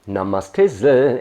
Namaste,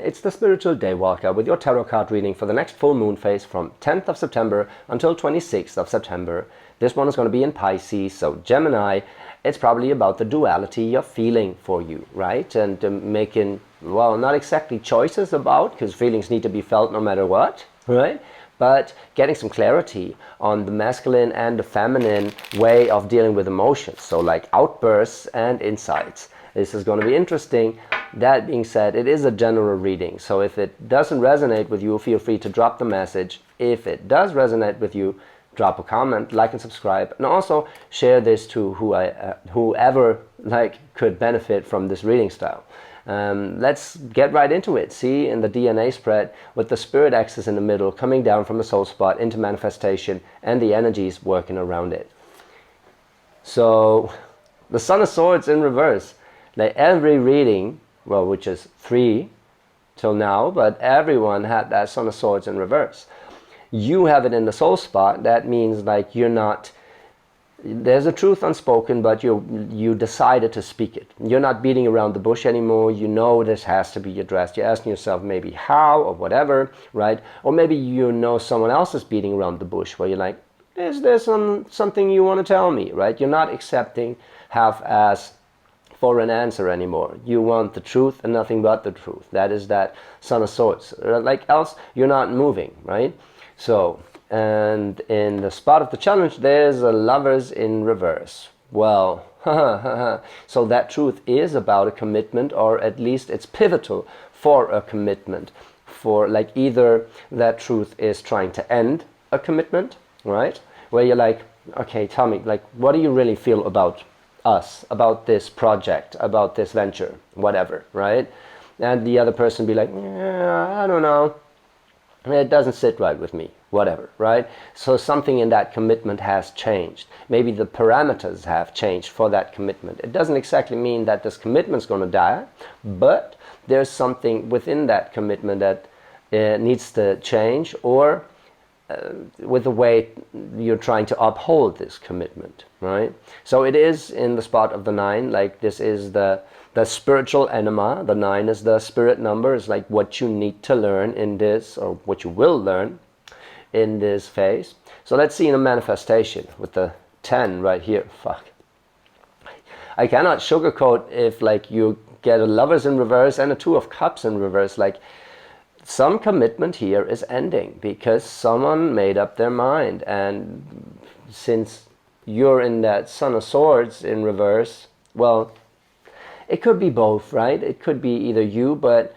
it's the Spiritual Daywalker with your tarot card reading for the next full moon phase from 10th of September until 26th of September. This one is going to be in Pisces, so Gemini, it's probably about the duality you're feeling for you, right? And making, well, not exactly choices about, because feelings need to be felt no matter what, right? But getting some clarity on the masculine and the feminine way of dealing with emotions, so like outbursts and insights. This is going to be interesting. That being said, it is a general reading, so if it doesn't resonate with you, feel free to drop the message. If it does resonate with you, drop a comment, like and subscribe, and also share this to whoever could benefit from this reading style. Let's get right into it. See, in the DNA spread, with the spirit axis in the middle, coming down from the soul spot into manifestation, and the energies working around it. So, the Son of Swords in reverse. Like every reading, well, which is 3 till now, but everyone had that Son of Swords in reverse. You have it in the soul spot. That means like you're not, there's a truth unspoken, but you decided to speak it. You're not beating around the bush anymore. You know this has to be addressed. You're asking yourself maybe how or whatever, right? Or maybe you know someone else is beating around the bush where you're like, is there something you want to tell me, right? You're not accepting half-ass for an answer anymore. You want the truth and nothing but the truth. That is that Son of Swords. Like else, you're not moving, right? So, and in the spot of the challenge, there's a Lovers in reverse. Well, so that truth is about a commitment, or at least it's pivotal for a commitment. For like either that truth is trying to end a commitment, right? Where you're like, okay, tell me, like, what do you really feel about us, about this project, about this venture, whatever, right? And the other person be like, yeah, I don't know, it doesn't sit right with me, whatever, right? So something in that commitment has changed. Maybe the parameters have changed for that commitment. It doesn't exactly mean that this commitment's going to die, but there's something within that commitment that needs to change, or with the way you're trying to uphold this commitment, right? So it is in the spot of the 9, like this is the spiritual enema. The 9 is the spirit number. It's like what you need to learn in this, or what you will learn in this phase. So let's see in a manifestation with the 10 right here. Fuck. I cannot sugarcoat if like you get a Lovers in reverse and a 2 of Cups in reverse, like some commitment here is ending because someone made up their mind. And since you're in that Son of Swords in reverse, well, it could be both, right? It could be either you, but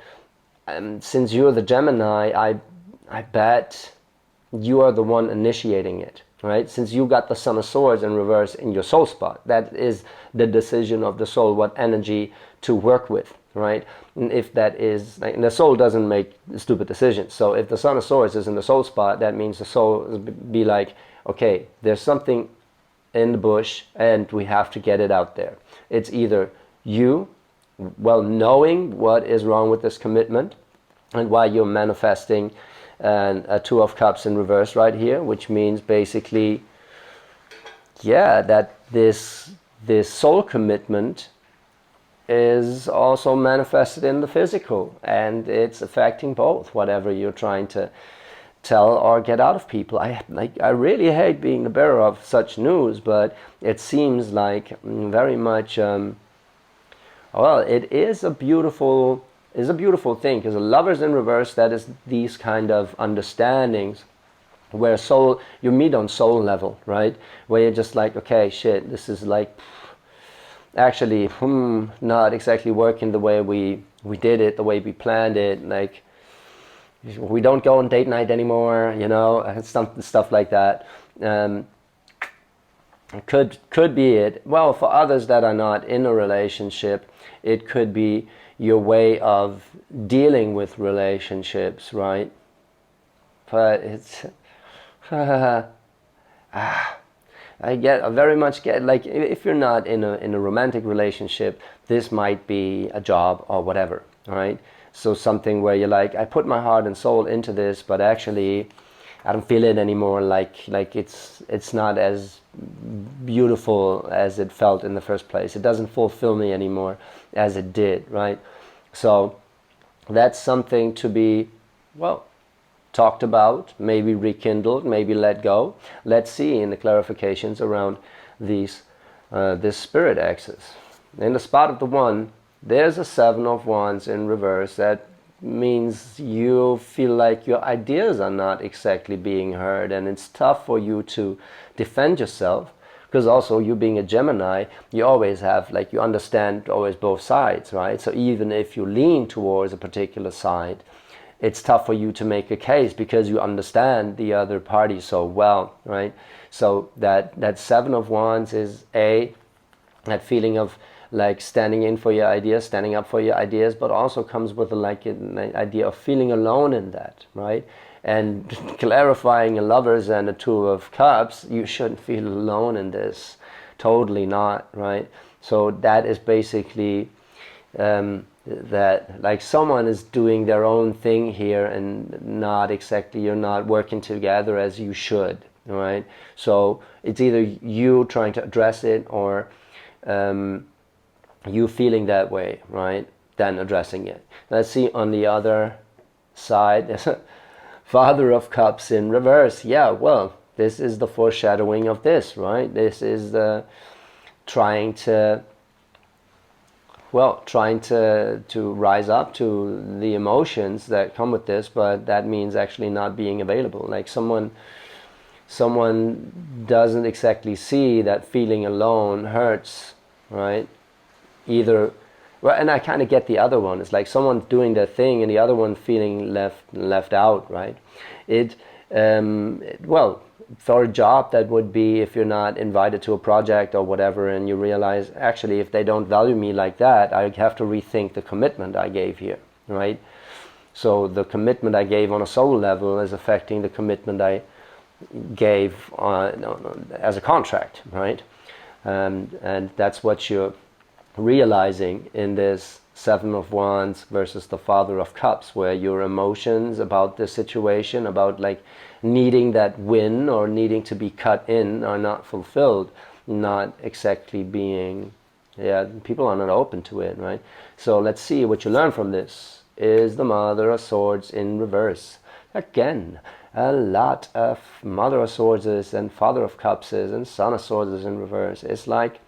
since you're the Gemini, I bet you are the one initiating it, right? Since you got the Son of Swords in reverse in your soul spot, that is the decision of the soul, what energy to work with, right? And if that is, like, the soul doesn't make stupid decisions. So if the Son of Swords is in the soul spot, that means the soul be like, okay, there's something in the bush and we have to get it out there. It's either you, well, knowing what is wrong with this commitment and why you're manifesting a 2 of Cups in reverse right here, which means basically, yeah, that this soul commitment is also manifested in the physical, and it's affecting both, whatever you're trying to tell or get out of people. I really hate being the bearer of such news, but it seems like very much, well, it is a beautiful thing, because a Lovers in reverse, that is these kind of understandings where you meet on soul level, right? Where you're just like, okay, shit, this is like actually not exactly working the way we did it, the way we planned it. Like, we don't go on date night anymore, you know, stuff like that. Could be it. Well, for others that are not in a relationship, it could be your way of dealing with relationships, right? But it's I very much get, like, if you're not in a romantic relationship, this might be a job or whatever, right? So something where you're like, I put my heart and soul into this, but actually I don't feel it anymore. Like it's not as beautiful as it felt in the first place. It doesn't fulfill me anymore as it did, right? So that's something to be, well, talked about, maybe rekindled, maybe let go. Let's see in the clarifications around these this spirit axis. In the spot of the one, there's a Seven of Wands in reverse. That means you feel like your ideas are not exactly being heard, and it's tough for you to defend yourself, because also you being a Gemini, you always have, like, you understand always both sides, right? So even if you lean towards a particular side, it's tough for you to make a case because you understand the other party so well, right? So that Seven of Wands is that feeling of like standing in for your ideas, standing up for your ideas, but also comes with like an idea of feeling alone in that, right? And clarifying a Lovers and a Two of Cups, you shouldn't feel alone in this. Totally not, right? So that is basically that like someone is doing their own thing here, and not exactly, you're not working together as you should, right? So it's either you trying to address it, or you feeling that way, right? Then addressing it. Let's see on the other side. There's a Father of Cups in reverse. Yeah, well, this is the foreshadowing of this, right? This is the trying to rise up to the emotions that come with this, but that means actually not being available. Like someone doesn't exactly see that feeling alone hurts, right? Either, well, and I kind of get the other one. It's like someone doing their thing and the other one feeling left out, right? Well, for a job, that would be if you're not invited to a project or whatever, and you realize, actually, if they don't value me like that, I have to rethink the commitment I gave here, right? So the commitment I gave on a soul level is affecting the commitment I gave as a contract, right? And that's what you're realizing in this Seven of Wands versus the Father of Cups, where your emotions about the situation, about like needing that win or needing to be cut in, are not fulfilled, not exactly being, people are not open to it, right? So let's see what you learn from this. Is the Mother of Swords in reverse. Again, a lot of Mother of Swords and Father of Cups and Son of Swords in reverse. It's like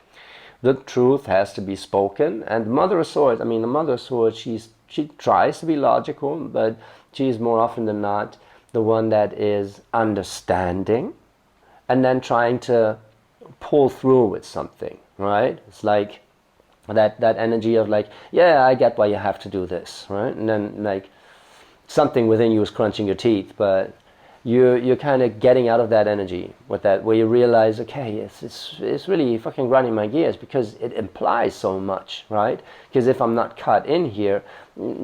the truth has to be spoken. And Mother of Swords, the Mother of Swords, she tries to be logical, but she's more often than not the one that is understanding and then trying to pull through with something, right? It's like that energy of like, yeah, I get why you have to do this, right? And then like something within you is crunching your teeth, but you're kind of getting out of that energy with that, where you realize, okay, it's really fucking grinding my gears because it implies so much, right? Because if I'm not cut in here,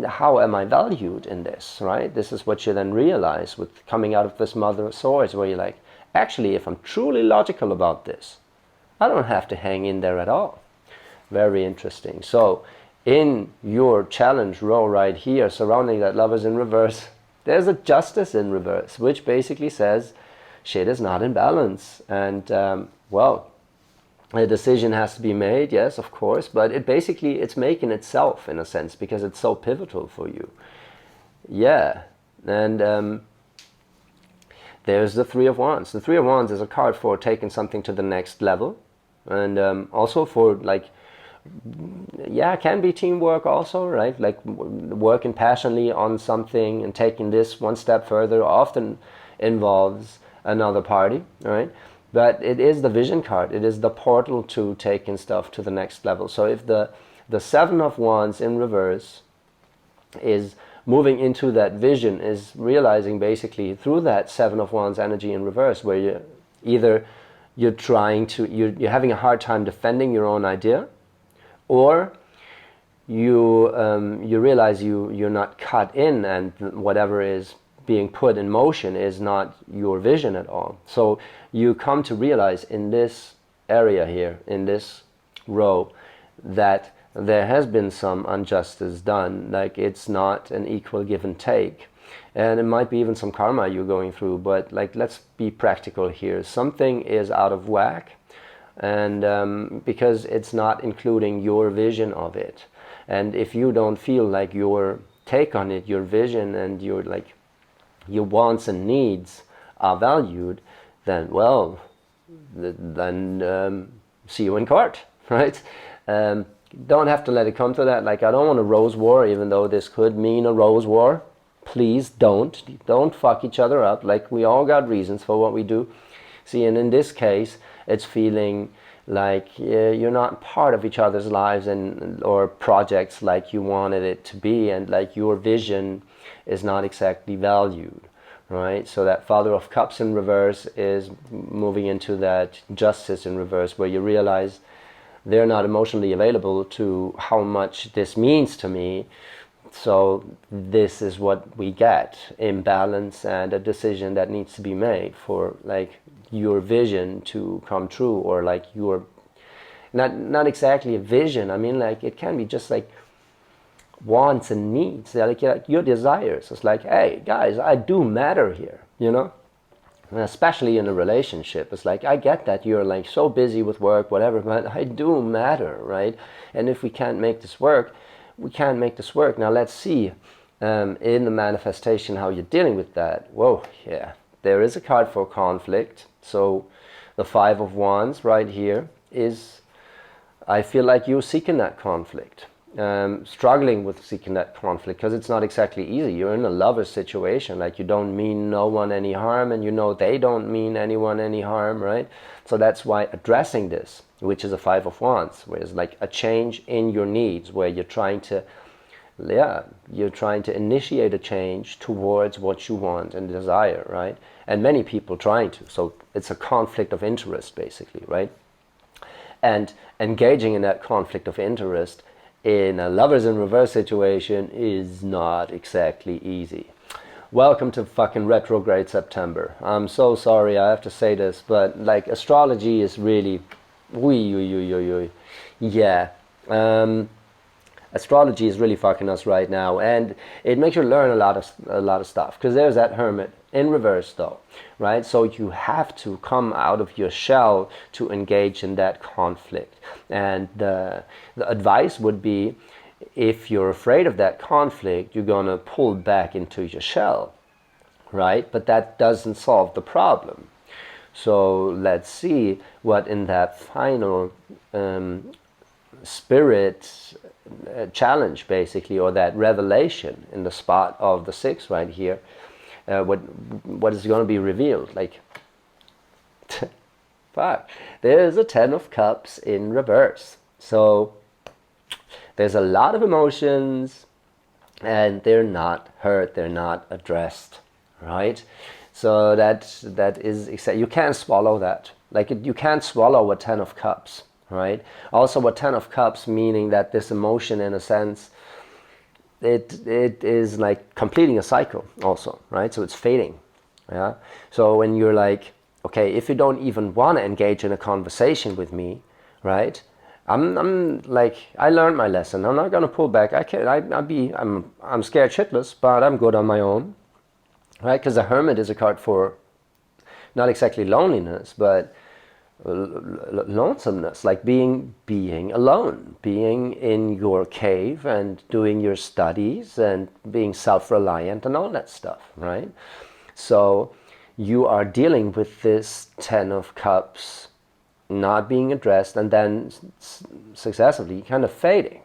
how am I valued in this, right? This is what you then realize with coming out of this Mother of Swords, where you're like, actually, if I'm truly logical about this, I don't have to hang in there at all. Very interesting. So in your challenge row right here, surrounding that Lovers in reverse, there's a Justice in reverse, which basically says shit is not in balance. And, well, a decision has to be made, yes, of course, but it's making itself, in a sense, because it's so pivotal for you. Yeah. And there's the Three of Wands. The Three of Wands is a card for taking something to the next level. And also for, like, it can be teamwork also, right? Like working passionately on something and taking this one step further often involves another party, right? But it is the vision card. It is the portal to taking stuff to the next level. So if the Seven of Wands in reverse is moving into that vision, is realizing basically through that Seven of Wands energy in reverse, where you're having a hard time defending your own idea, or you realize you're not cut in, and whatever is being put in motion is not your vision at all. So you come to realize in this area here, in this row, that there has been some injustice done, like it's not an equal give and take. And it might be even some karma you're going through, but like, let's be practical here. Something is out of whack, and because it's not including your vision of it. And if you don't feel like you're take on it, your vision and your wants and needs are valued, then well, then see you in court, right? Don't have to let it come to that. Like, I don't want a rose war, even though this could mean a rose war. Please don't fuck each other up. Like, we all got reasons for what we do. See, and in this case, it's feeling like you're not part of each other's lives and or projects like you wanted it to be, and like your vision is not exactly valued, right? So that Father of Cups in reverse is moving into that Justice in reverse, where you realize they're not emotionally available to how much this means to me. So this is what we get: imbalance and a decision that needs to be made for like your vision to come true, or like your not exactly a vision. I mean, like, it can be just like wants and needs, like your desires. It's like, hey guys, I do matter here, you know. And especially in a relationship, it's like, I get that you're like so busy with work, whatever, but I do matter, right? And if we can't make this work, we can't make this work. Now let's see in the manifestation how you're dealing with that. Whoa, yeah, there is a card for conflict. So the Five of Wands right here is, I feel like you're seeking that conflict. Struggling with seeking that conflict, because it's not exactly easy. You're in a lover situation, like you don't mean no one any harm, and you know they don't mean anyone any harm, right? So that's why addressing this, which is a Five of Wands, where it's like a change in your needs, where you're trying to initiate a change towards what you want and desire, right? And many people trying to, so it's a conflict of interest basically, right? And engaging in that conflict of interest in a lovers in reverse situation is not exactly easy. Welcome to fucking retrograde September. I'm so sorry I have to say this, but like, astrology is really, yeah. Astrology is really fucking us right now, and it makes you learn a lot of stuff, because there's that Hermit in reverse though, right? So you have to come out of your shell to engage in that conflict. And the advice would be, if you're afraid of that conflict, you're gonna pull back into your shell, right? But that doesn't solve the problem. So let's see what in that final spirit challenge basically, or that revelation in the spot of the Six right here, what is going to be revealed. Like, fuck, there's a Ten of Cups in reverse. So there's a lot of emotions, and they're not heard, they're not addressed, right? So that is, you can't swallow that. Like, you can't swallow a Ten of Cups, right? Also a Ten of Cups, meaning that this emotion, in a sense, it is like completing a cycle also, right? So it's fading, yeah? So when you're like, okay, if you don't even want to engage in a conversation with me, right? I'm like, I learned my lesson. I'm not gonna pull back. I'm scared shitless, but I'm good on my own, right? Because the Hermit is a card for not exactly loneliness, but lonesomeness, like being alone, being in your cave and doing your studies and being self-reliant and all that stuff, right? So you are dealing with this Ten of Cups not being addressed, and then successively kind of fading,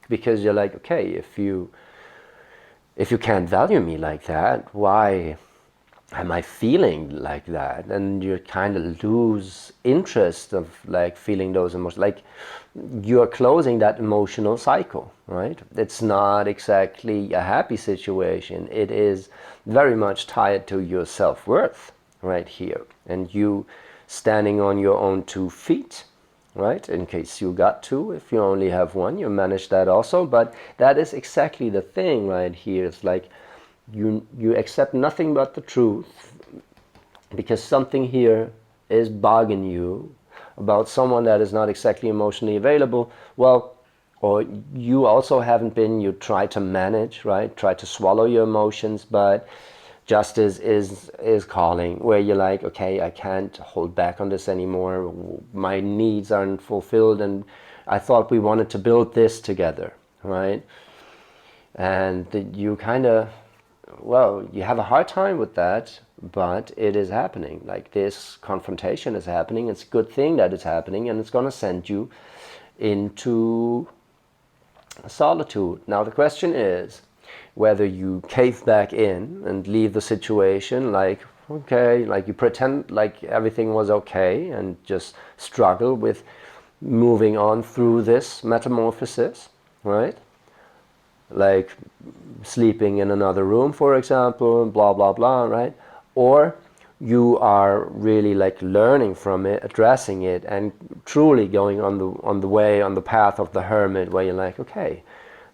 because you're like, okay, if you can't value me like that, why am I feeling like that? And you kind of lose interest of like feeling those emotions. Like, you're closing that emotional cycle, right? It's not exactly a happy situation. It is very much tied to your self-worth right here, and you standing on your own 2 feet, right? In case you got two, if you only have one, you manage that also. But that is exactly the thing right here. It's like, you accept nothing but the truth, because something here is bugging you about someone that is not exactly emotionally available. Well, or you also haven't been, you try to manage, right? Try to swallow your emotions, but justice is calling, where you're like, okay, I can't hold back on this anymore. My needs aren't fulfilled, and I thought we wanted to build this together, right? And you kind of, well, you have a hard time with that, but it is happening. Like, this confrontation is happening. It's a good thing that it's happening, and it's going to send you into solitude. Now the question is whether you cave back in and leave the situation like, okay, like you pretend like everything was okay and just struggle with moving on through this metamorphosis, right? Like sleeping in another room, for example, blah blah blah, right? Or you are really like learning from it, addressing it, and truly going on the path of the hermit, where you're like, okay,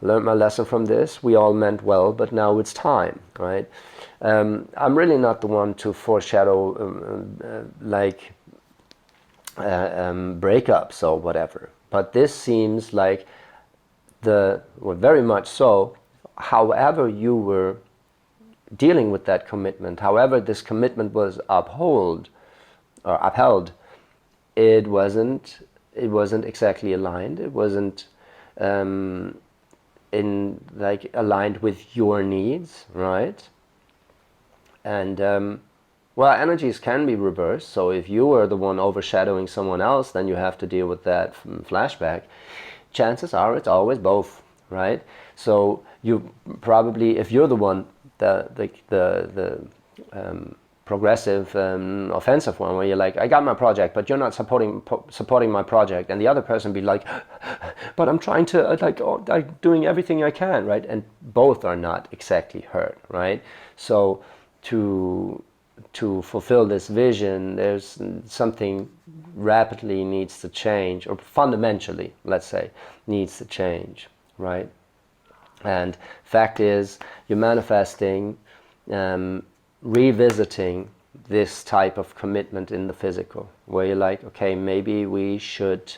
learned my lesson from this, we all meant well, but now it's time, right? I'm really not the one to foreshadow breakups or whatever, but this seems like very much so, however you were dealing with that commitment, however this commitment was upheld, it wasn't exactly aligned. It wasn't aligned with your needs, right? And well, energies can be reversed. So if you were the one overshadowing someone else, then you have to deal with that flashback. Chances are it's always both, right? So you probably, if you're the one, the progressive, offensive one, where you're like, I got my project, but you're not supporting my project, and the other person be like, but I'm trying to, I'm doing everything I can, right? And both are not exactly hurt, right? So to fulfill this vision, there's something rapidly needs to change, or fundamentally, let's say, needs to change, right? And fact is, you're manifesting, revisiting this type of commitment in the physical, where you're like, okay, maybe we should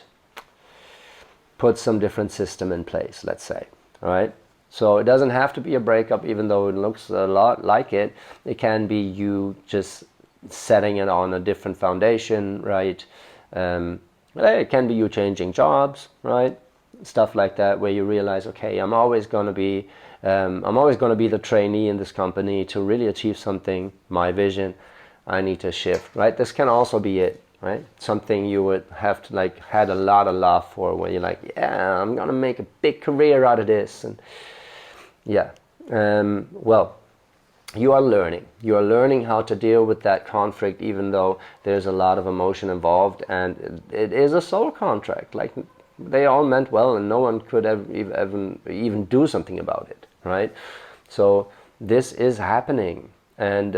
put some different system in place, let's say, all right? So it doesn't have to be a breakup, even though it looks a lot like it. It can be you just setting it on a different foundation, right? It can be you changing jobs, right? Stuff like that, where you realize, okay, I'm always going to be the trainee in this company. To really achieve something, my vision, I need to shift, right? This can also be it, right? Something you would have to like had a lot of love for, where you're like, yeah, I'm gonna make a big career out of this. And yeah, well, you are learning how to deal with that conflict, even though there's a lot of emotion involved, and it is a soul contract. Like, they all meant well, and no one could even do something about it, right? So this is happening, and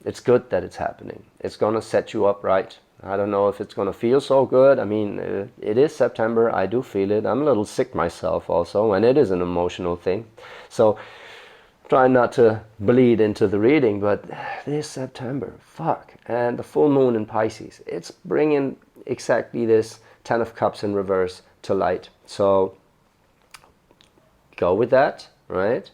it's good that it's happening. It's gonna set you up right. I don't know if it's gonna feel so good. I mean, it is September. I do feel it. I'm a little sick myself also, and it is an emotional thing. So try not to bleed into the reading, but this September, fuck. And the full moon in Pisces, it's bringing exactly this Ten of Cups in reverse to light. So go with that, right?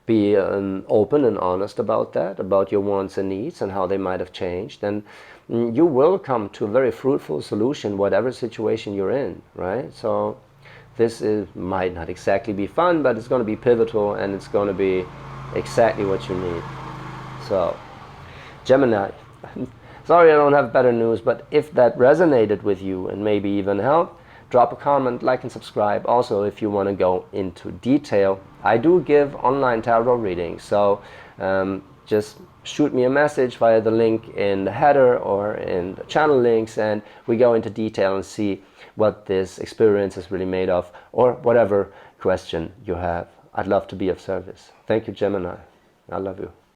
Be open and honest about that, about your wants and needs and how they might have changed. And you will come to a very fruitful solution, whatever situation you're in, right? So this might not exactly be fun, but it's going to be pivotal, and it's going to be exactly what you need. So, Gemini, sorry I don't have better news, but if that resonated with you and maybe even helped, drop a comment, like and subscribe. Also, if you want to go into detail, I do give online tarot readings, so just shoot me a message via the link in the header or in the channel links, and we go into detail and see what this experience is really made of, or whatever question you have. I'd love to be of service. Thank you, Gemini. I love you.